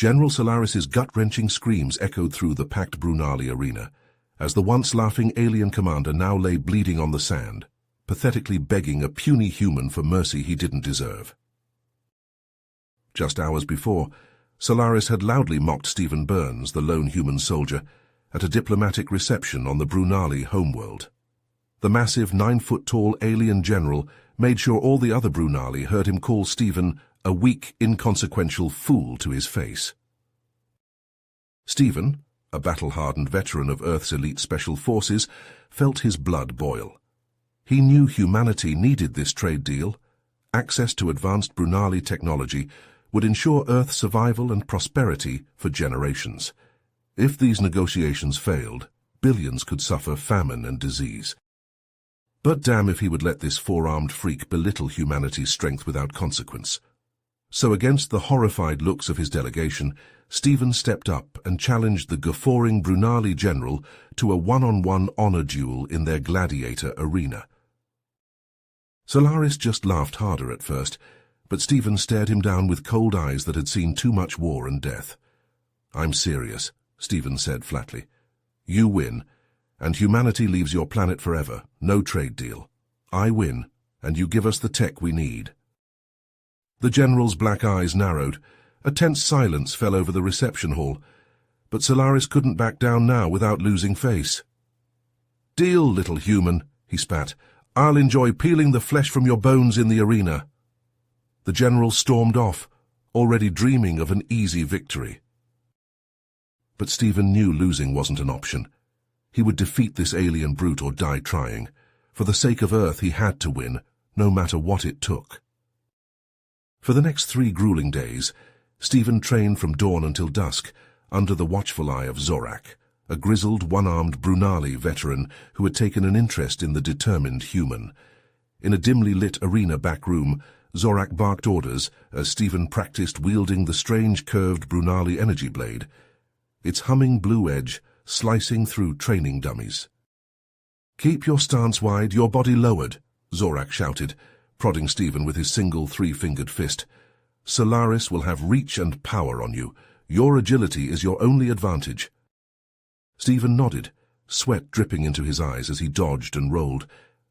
General Solaris's gut-wrenching screams echoed through the packed Brunali arena, as the once laughing alien commander now lay bleeding on the sand, pathetically begging a puny human for mercy he didn't deserve. Just hours before, Solaris had loudly mocked Stephen Burns, the lone human soldier, at a diplomatic reception on the Brunali homeworld. The massive 9-foot-tall alien general made sure all the other Brunali heard him call Stephen a weak, inconsequential fool to his face. Stephen, a battle-hardened veteran of Earth's elite special forces, felt his blood boil. He knew humanity needed this trade deal. Access to advanced Brunali technology would ensure Earth's survival and prosperity for generations. If these negotiations failed, billions could suffer famine and disease. But damn if he would let this four-armed freak belittle humanity's strength without consequence. So against the horrified looks of his delegation, Stephen stepped up and challenged the guffawing Brunali general to a one-on-one honor duel in their gladiator arena. Solaris just laughed harder at first, but Stephen stared him down with cold eyes that had seen too much war and death. "I'm serious," Stephen said flatly. "You win, and humanity leaves your planet forever. No trade deal. I win, and you give us the tech we need." The general's black eyes narrowed. A tense silence fell over the reception hall, but Solaris couldn't back down now without losing face. "Deal, little human," he spat. "I'll enjoy peeling the flesh from your bones in the arena." The general stormed off, already dreaming of an easy victory. But Stephen knew losing wasn't an option. He would defeat this alien brute or die trying. For the sake of Earth, he had to win, no matter what it took. For the next 3 grueling days, Stephen trained from dawn until dusk, under the watchful eye of Zorak, a grizzled, one-armed Brunali veteran who had taken an interest in the determined human. In a dimly lit arena back room, Zorak barked orders as Stephen practiced wielding the strange curved Brunali energy blade, its humming blue edge slicing through training dummies. "Keep your stance wide, your body lowered," Zorak shouted, prodding Stephen with his single 3-fingered fist. "Solaris will have reach and power on you. Your agility is your only advantage." Stephen nodded, sweat dripping into his eyes as he dodged and rolled,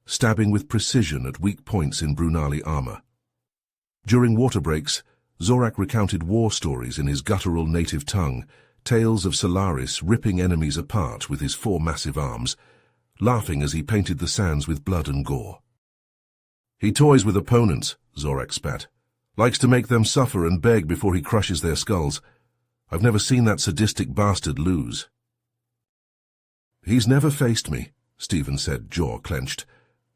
stabbing with precision at weak points in Brunali armor. During water breaks, Zorak recounted war stories in his guttural native tongue, tales of Solaris ripping enemies apart with his 4 massive arms, laughing as he painted the sands with blood and gore. "He toys with opponents," Zorak spat. "Likes to make them suffer and beg before he crushes their skulls. I've never seen that sadistic bastard lose." "He's never faced me," Stephen said, jaw clenched.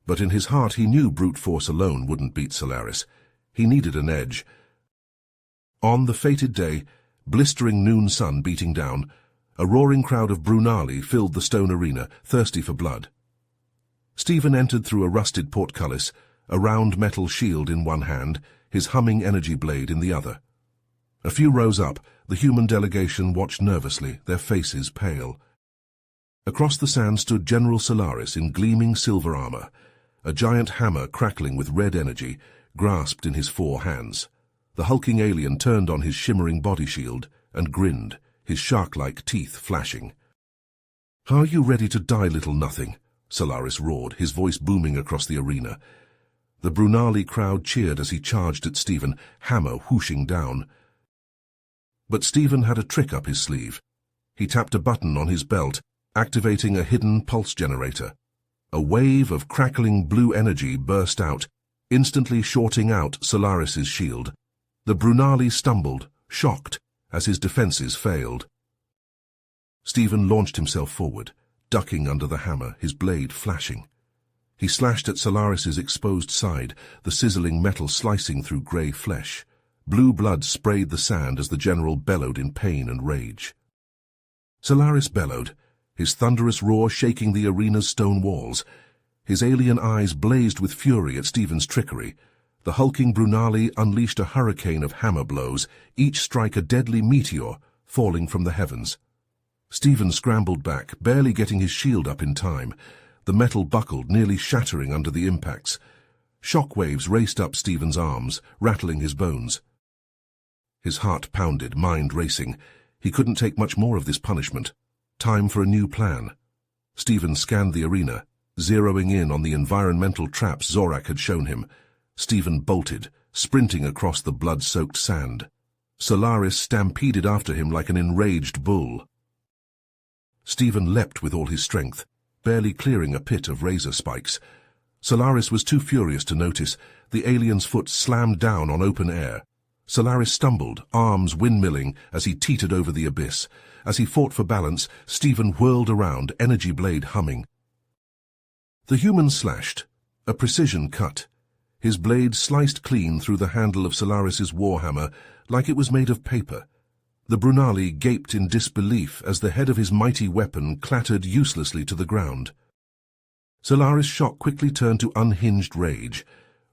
But in his heart he knew brute force alone wouldn't beat Solaris. He needed an edge. On the fated day, blistering noon sun beating down, a roaring crowd of Brunali filled the stone arena, thirsty for blood. Stephen entered through a rusted portcullis, a round metal shield in one hand, his humming energy blade in the other. A few rows up, the human delegation watched nervously, their faces pale. Across the sand stood General Solaris in gleaming silver armor, a giant hammer crackling with red energy, grasped in his 4 hands. The hulking alien turned on his shimmering body shield and grinned, his shark-like teeth flashing. "Are you ready to die, little nothing?" Solaris roared, his voice booming across the arena. The Brunali crowd cheered as he charged at Stephen, hammer whooshing down. But Stephen had a trick up his sleeve. He tapped a button on his belt, activating a hidden pulse generator. A wave of crackling blue energy burst out, instantly shorting out Solaris's shield. The Brunali stumbled, shocked, as his defenses failed. Stephen launched himself forward, ducking under the hammer, his blade flashing. He slashed at Solaris's exposed side, the sizzling metal slicing through grey flesh. Blue blood sprayed the sand as the general bellowed in pain and rage. Solaris bellowed, his thunderous roar shaking the arena's stone walls. His alien eyes blazed with fury at Stephen's trickery. The hulking Brunali unleashed a hurricane of hammer blows, each strike a deadly meteor falling from the heavens. Stephen scrambled back, barely getting his shield up in time. The metal buckled, nearly shattering under the impacts. Shock waves raced up Stephen's arms, rattling his bones. His heart pounded, mind racing. He couldn't take much more of this punishment. Time for a new plan. Stephen scanned the arena, zeroing in on the environmental traps Zorak had shown him. Stephen bolted, sprinting across the blood-soaked sand. Solaris stampeded after him like an enraged bull. Stephen leapt with all his strength, barely clearing a pit of razor spikes. Solaris was too furious to notice. The alien's foot slammed down on open air. Solaris stumbled, arms windmilling as he teetered over the abyss. As he fought for balance, Stephen whirled around, energy blade humming. The human slashed, a precision cut. His blade sliced clean through the handle of Solaris's warhammer like it was made of paper. The Brunali gaped in disbelief as the head of his mighty weapon clattered uselessly to the ground. Solaris' shock quickly turned to unhinged rage.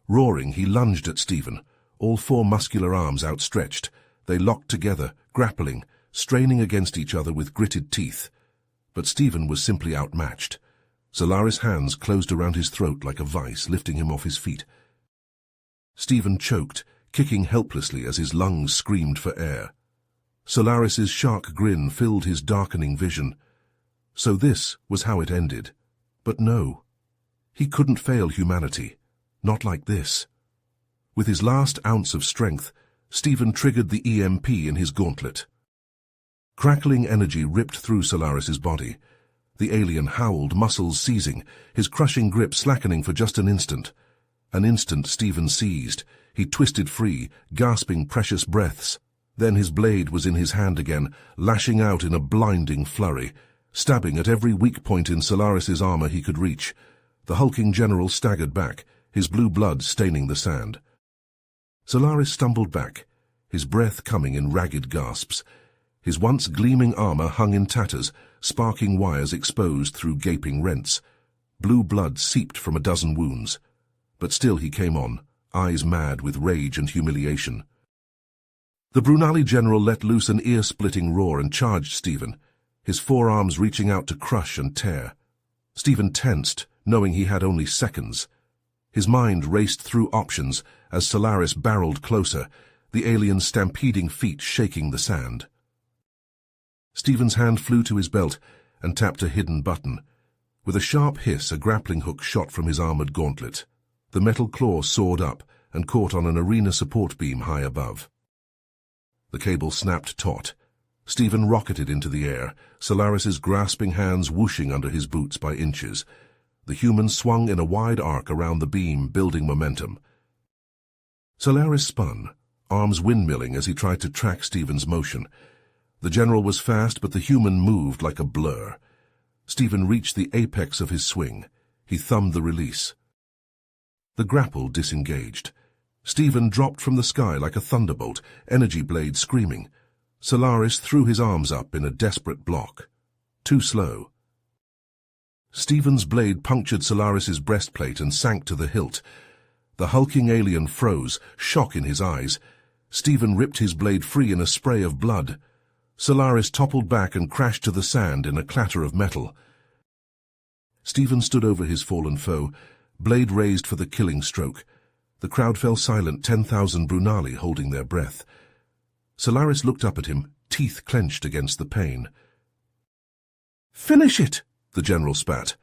Roaring, he lunged at Stephen, all four muscular arms outstretched. They locked together, grappling, straining against each other with gritted teeth. But Stephen was simply outmatched. Solaris' hands closed around his throat like a vice, lifting him off his feet. Stephen choked, kicking helplessly as his lungs screamed for air. Solaris's shark grin filled his darkening vision. So this was how it ended. But no, he couldn't fail humanity. Not like this. With his last ounce of strength, Stephen triggered the EMP in his gauntlet. Crackling energy ripped through Solaris's body. The alien howled, muscles seizing, his crushing grip slackening for just an instant. An instant Stephen seized. He twisted free, gasping precious breaths. Then his blade was in his hand again, lashing out in a blinding flurry, stabbing at every weak point in Solaris's armor he could reach. The hulking general staggered back, his blue blood staining the sand. Solaris stumbled back, his breath coming in ragged gasps. His once gleaming armor hung in tatters, sparking wires exposed through gaping rents. Blue blood seeped from a dozen wounds. But still he came on, eyes mad with rage and humiliation. The Brunali general let loose an ear-splitting roar and charged Stephen, his forearms reaching out to crush and tear. Stephen tensed, knowing he had only seconds. His mind raced through options as Solaris barreled closer, the alien's stampeding feet shaking the sand. Stephen's hand flew to his belt and tapped a hidden button. With a sharp hiss, a grappling hook shot from his armored gauntlet. The metal claw soared up and caught on an arena support beam high above. The cable snapped taut. Stephen rocketed into the air, Solaris's grasping hands whooshing under his boots by inches. The human swung in a wide arc around the beam, building momentum. Solaris spun, arms windmilling as he tried to track Stephen's motion. The general was fast, but the human moved like a blur. Stephen reached the apex of his swing. He thumbed the release. The grapple disengaged. Stephen dropped from the sky like a thunderbolt, energy blade screaming. Solaris threw his arms up in a desperate block. Too slow. Stephen's blade punctured Solaris's breastplate and sank to the hilt. The hulking alien froze, shock in his eyes. Stephen ripped his blade free in a spray of blood. Solaris toppled back and crashed to the sand in a clatter of metal. Stephen stood over his fallen foe, blade raised for the killing stroke. The crowd fell silent, 10,000 Brunali holding their breath. Solaris looked up at him, teeth clenched against the pain. "Finish it!" the general spat.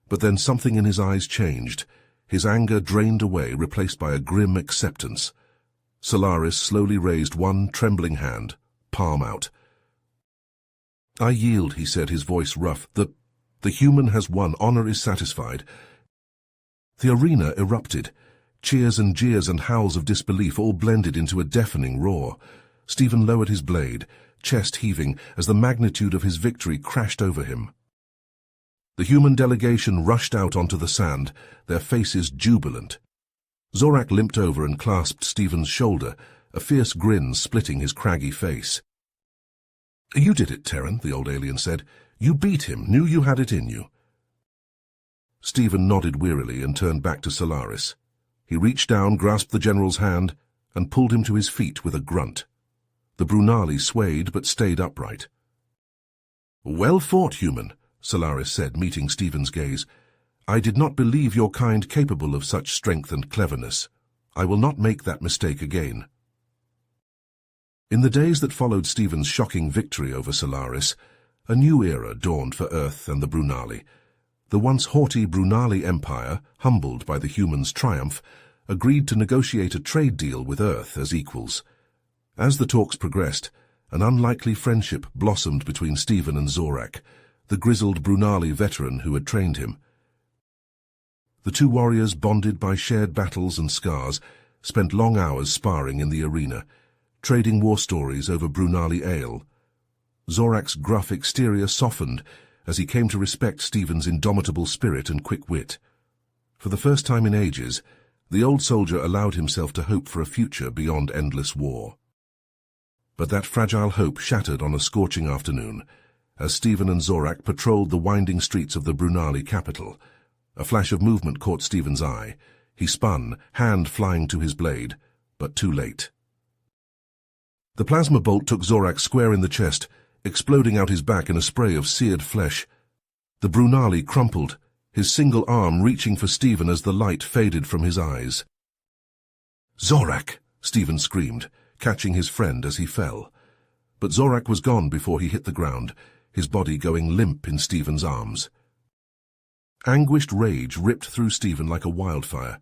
But then something in his eyes changed. His anger drained away, replaced by a grim acceptance. Solaris slowly raised one trembling hand, palm out. "I yield," he said, his voice rough. The human has won. Honor is satisfied." The arena erupted. Cheers and jeers and howls of disbelief all blended into a deafening roar. Stephen lowered his blade, chest heaving, as the magnitude of his victory crashed over him. The human delegation rushed out onto the sand, their faces jubilant. Zorak limped over and clasped Stephen's shoulder, a fierce grin splitting his craggy face. "You did it, Terran," the old alien said. "You beat him, knew you had it in you." Stephen nodded wearily and turned back to Solaris. He reached down, grasped the general's hand, and pulled him to his feet with a grunt. The Brunali swayed but stayed upright. "Well fought, human," Solaris said, meeting Stephen's gaze. "I did not believe your kind capable of such strength and cleverness. I will not make that mistake again." In the days that followed Stephen's shocking victory over Solaris, a new era dawned for Earth and the Brunali. The once haughty Brunali Empire, humbled by the humans' triumph, agreed to negotiate a trade deal with Earth as equals. As the talks progressed, an unlikely friendship blossomed between Stephen and Zorak, the grizzled Brunali veteran who had trained him. The two warriors, bonded by shared battles and scars, spent long hours sparring in the arena, trading war stories over Brunali ale. Zorak's gruff exterior softened as he came to respect Stephen's indomitable spirit and quick wit. For the first time in ages, the old soldier allowed himself to hope for a future beyond endless war. But that fragile hope shattered on a scorching afternoon, as Stephen and Zorak patrolled the winding streets of the Brunali capital. A flash of movement caught Stephen's eye. He spun, hand flying to his blade, but too late. The plasma bolt took Zorak square in the chest, exploding out his back in a spray of seared flesh. The Brunali crumpled, his single arm reaching for Stephen as the light faded from his eyes. "Zorak!" Stephen screamed, catching his friend as he fell. But Zorak was gone before he hit the ground, his body going limp in Stephen's arms. Anguished rage ripped through Stephen like a wildfire.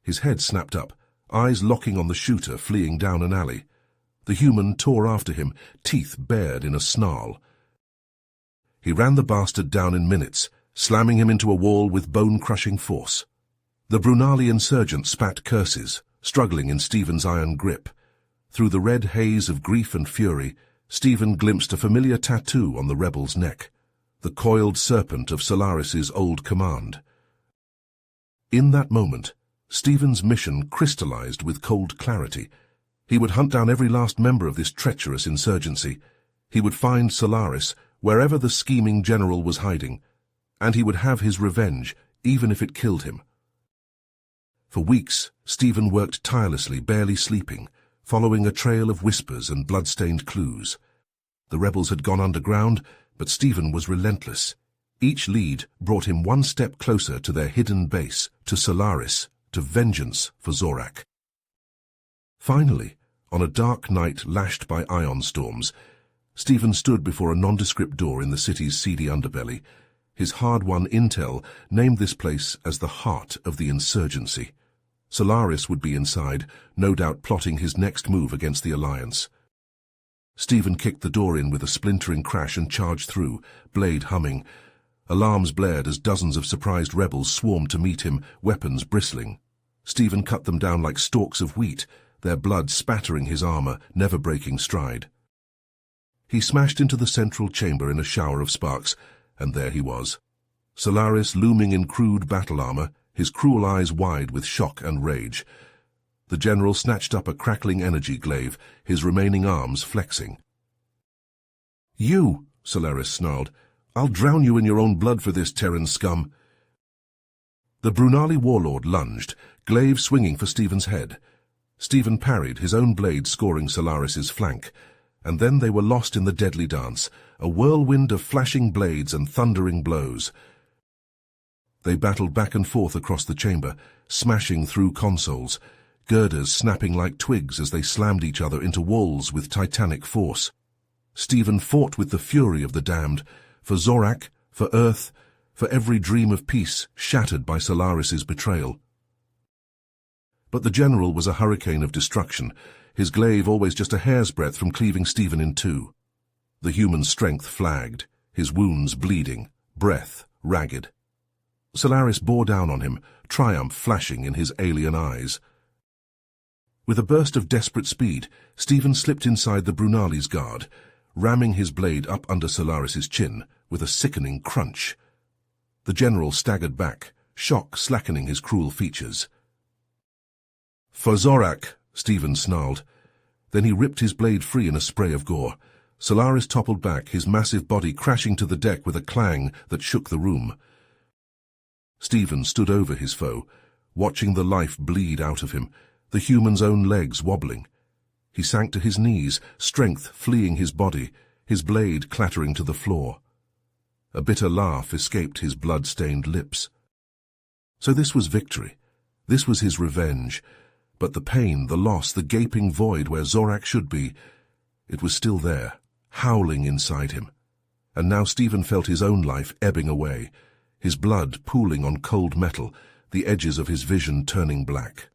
His head snapped up, eyes locking on the shooter fleeing down an alley. The human tore after him, teeth bared in a snarl. He ran the bastard down in minutes, slamming him into a wall with bone-crushing force. The Brunali insurgent spat curses, struggling in Stephen's iron grip. Through the red haze of grief and fury, Stephen glimpsed a familiar tattoo on the rebel's neck, the coiled serpent of Solaris's old command. In that moment, Stephen's mission crystallized with cold clarity. He would hunt down every last member of this treacherous insurgency. He would find Solaris, wherever the scheming general was hiding, and he would have his revenge, even if it killed him. For weeks, Stephen worked tirelessly, barely sleeping, following a trail of whispers and blood-stained clues. The rebels had gone underground, but Stephen was relentless. Each lead brought him one step closer to their hidden base, to Solaris, to vengeance for Zorak. Finally, on a dark night lashed by ion storms, Stephen stood before a nondescript door in the city's seedy underbelly. His hard-won intel named this place as the heart of the insurgency. Solaris would be inside, no doubt plotting his next move against the Alliance. Stephen kicked the door in with a splintering crash and charged through, blade humming. Alarms blared as dozens of surprised rebels swarmed to meet him, weapons bristling. Stephen cut them down like stalks of wheat, their blood spattering his armor, never breaking stride. He smashed into the central chamber in a shower of sparks, and there he was. Solaris looming in crude battle armor, his cruel eyes wide with shock and rage. The general snatched up a crackling energy glaive, his remaining arms flexing. "You!" Solaris snarled. "I'll drown you in your own blood for this, Terran scum." The Brunali warlord lunged, glaive swinging for Stephen's head. Stephen parried, his own blade scoring Solaris's flank, and then they were lost in the deadly dance, a whirlwind of flashing blades and thundering blows. They battled back and forth across the chamber, smashing through consoles, girders snapping like twigs as they slammed each other into walls with titanic force. Stephen fought with the fury of the damned, for Zorak, for Earth, for every dream of peace shattered by Solaris's betrayal. But the general was a hurricane of destruction, his glaive always just a hair's breadth from cleaving Stephen in two. The human strength flagged, his wounds bleeding, breath ragged. Solaris bore down on him, triumph flashing in his alien eyes. With a burst of desperate speed, Stephen slipped inside the Brunali's guard, ramming his blade up under Solaris's chin with a sickening crunch. The general staggered back, shock slackening his cruel features. "For Zorak," Stephen snarled. Then he ripped his blade free in a spray of gore. Solaris toppled back, his massive body crashing to the deck with a clang that shook the room. Stephen stood over his foe, watching the life bleed out of him, the human's own legs wobbling. He sank to his knees, strength fleeing his body, his blade clattering to the floor. A bitter laugh escaped his blood-stained lips. So this was victory. This was his revenge. But the pain, the loss, the gaping void where Zorak should be, It was still there, howling inside him. And now Stephen felt his own life ebbing away, his blood pooling on cold metal, the edges of his vision turning black.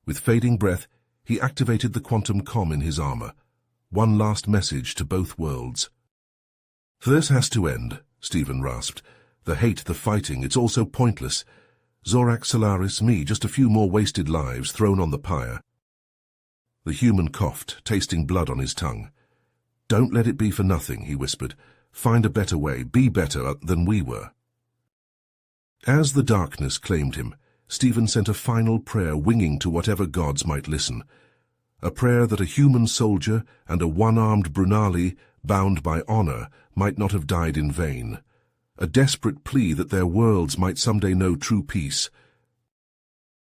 With fading breath, he activated the quantum comm in his armor. One last message to both worlds. "This has to end," Stephen rasped. "The hate, the fighting, it's all so pointless. Zorak, Solaris, me, just a few more wasted lives thrown on the pyre." The human coughed, tasting blood on his tongue. "Don't let it be for nothing," he whispered. "Find a better way, be better than we were." As the darkness claimed him, Stephen sent a final prayer winging to whatever gods might listen. A prayer that a human soldier and a one-armed Brunali, bound by honor, might not have died in vain. A desperate plea that their worlds might someday know true peace.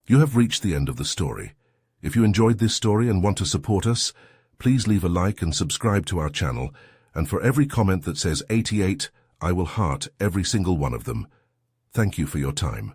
You have reached the end of the story. If you enjoyed this story and want to support us, please leave a like and subscribe to our channel, and for every comment that says 88, I will heart every single one of them. Thank you for your time.